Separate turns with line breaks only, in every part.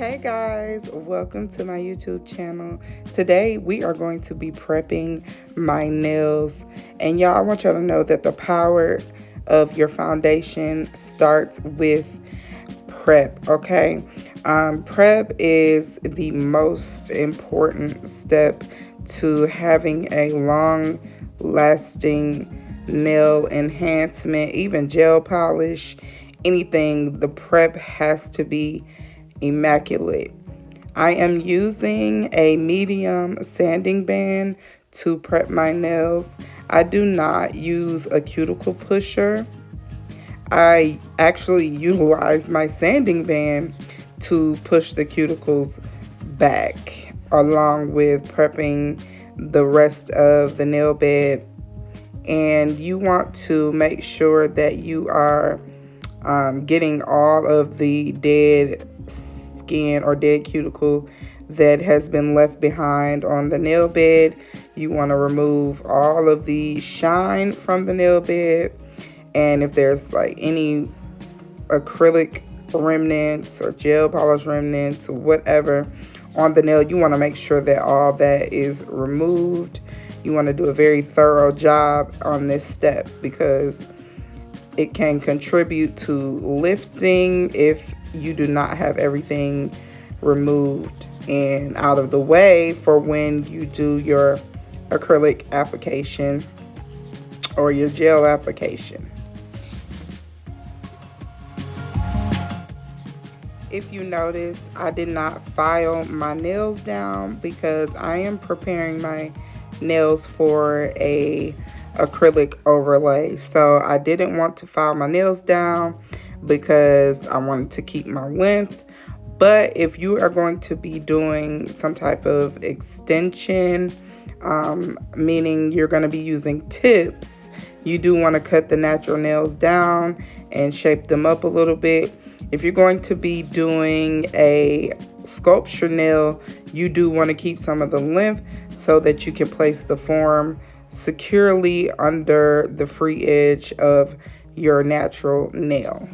Hey guys, welcome to my YouTube channel. Today we are going to be prepping my nails. And y'all, I want y'all to know that the power of your foundation starts with prep, okay? Prep is the most important step to having a long lasting nail enhancement, even gel polish, anything. The prep has to be immaculate. I am using a medium sanding band to prep my nails. I do not use a cuticle pusher. I actually utilize my sanding band to push the cuticles back along with prepping the rest of the nail bed. And you want to make sure that you are getting all of the dead skin or dead cuticle that has been left behind on the nail bed. You want to remove all of the shine from the nail bed, and if there's like any acrylic remnants or gel polish remnants or whatever on the nail, you want to make sure that all that is removed. You want to do a very thorough job on this step because it can contribute to lifting if you do not have everything removed and out of the way for when you do your acrylic application or your gel application. If you notice, I did not file my nails down because I am preparing my nails for a acrylic overlay. So I didn't want to file my nails down because I wanted to keep my length. But if you are going to be doing some type of extension, meaning you're going to be using tips, you do want to cut the natural nails down and shape them up a little bit. If you're going to be doing a sculpture nail, you do want to keep some of the length so that you can place the form securely under the free edge of your natural nail.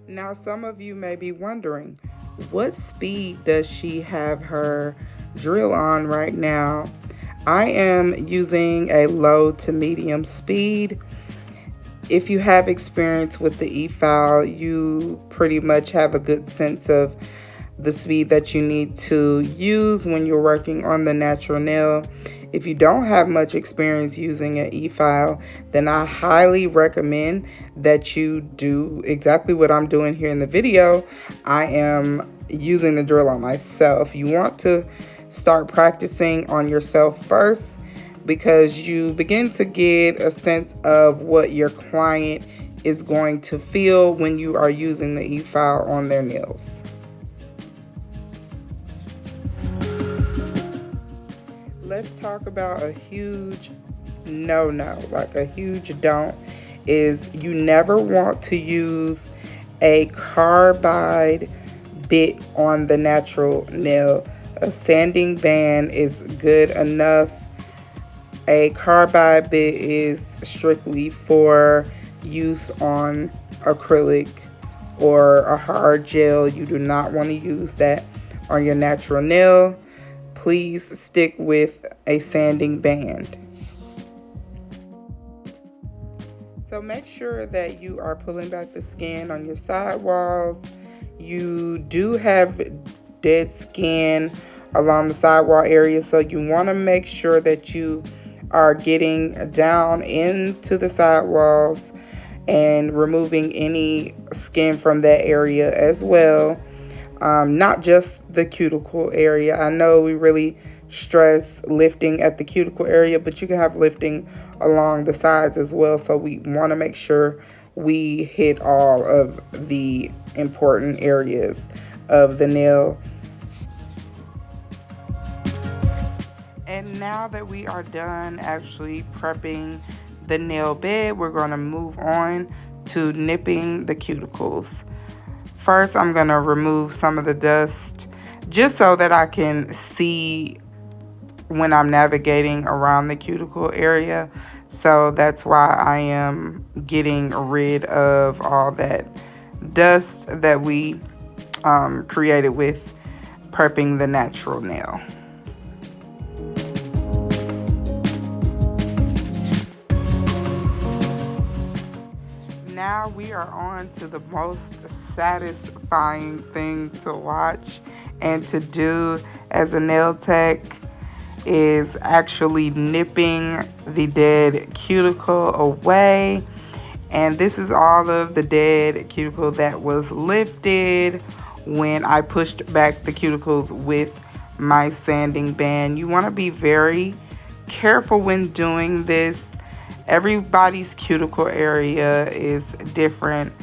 Now, some of you may be wondering, what speed does she have her drill on right now? I am using a low to medium speed. If you have experience with the e-file, you pretty much have a good sense of the speed that you need to use when you're working on the natural nail. If you don't have much experience using an e-file, then I highly recommend that you do exactly what I'm doing here in the video. I am using the drill on myself. You want to start practicing on yourself first because you begin to get a sense of what your client is going to feel when you are using the e-file on their nails. Let's talk about a huge no-no, like a huge don't, is you never want to use a carbide bit on the natural nail. A sanding band is good enough. A carbide bit is strictly for use on acrylic or a hard gel. You do not want to use that on your natural nail. Please stick with a sanding band. So make sure that you are pulling back the skin on your side walls. You do have dead skin along the sidewall area, so you want to make sure that you are getting down into the sidewalls and removing any skin from that area as well. Not just the cuticle area. I know we really stress lifting at the cuticle area, but you can have lifting along the sides as well. So we want to make sure we hit all of the important areas of the nail. And now that we are done actually prepping the nail bed, we're going to move on to nipping the cuticles. First, I'm going to remove some of the dust just so that I can see when I'm navigating around the cuticle area. So that's why I am getting rid of all that dust that we created with prepping the natural nail. Now we are on to the most satisfying thing to watch and to do as a nail tech, is actually nipping the dead cuticle away. And this is all of the dead cuticle that was lifted when I pushed back the cuticles with my sanding band. You want to be very careful when doing this. Everybody's cuticle area is different.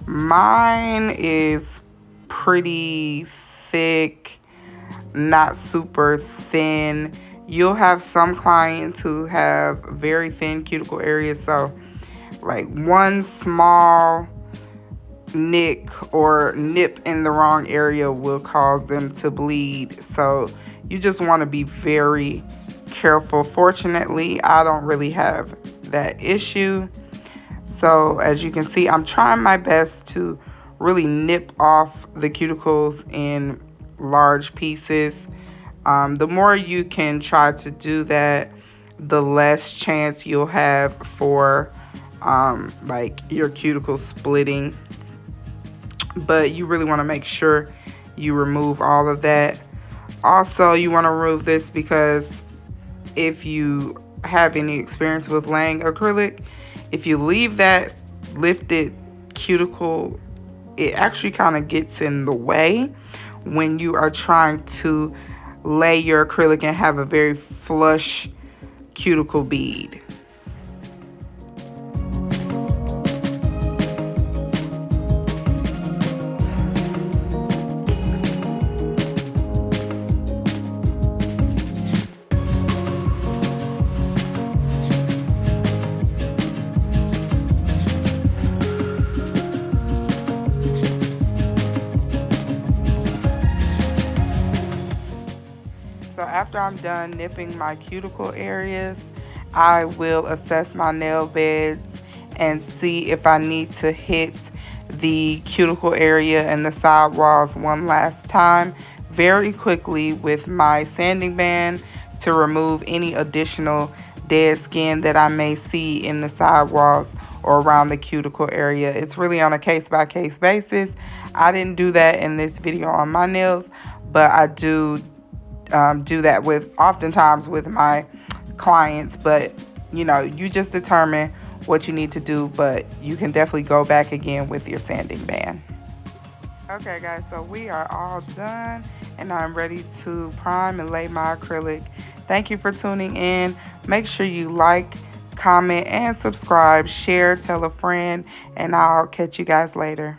Mine is pretty thick, not super thin. You'll have some clients who have very thin cuticle areas, so like one small nick or nip in the wrong area will cause them to bleed. So you just want to be very careful. Fortunately, I don't really have that issue. So as you can see, I'm trying my best to really nip off the cuticles in large pieces. The more you can try to do that, the less chance you'll have for like your cuticles splitting. But you really want to make sure you remove all of that. Also, you want to remove this because if you have any experience with laying acrylic, if you leave that lifted cuticle, it actually kind of gets in the way when you are trying to lay your acrylic and have a very flush cuticle bead. So after I'm done nipping my cuticle areas, I will assess my nail beds and see if I need to hit the cuticle area and the side walls one last time very quickly with my sanding band to remove any additional dead skin that I may see in the side walls or around the cuticle area. It's really on a case-by-case basis. I didn't do that in this video on my nails, but I do that with oftentimes with my clients. But you know, you just determine what you need to do, but you can definitely go back again with your sanding band. Okay guys, so we are all done and I'm ready to prime and lay my acrylic. Thank you for tuning in. Make sure you like, comment, and subscribe, share, tell a friend, and I'll catch you guys later.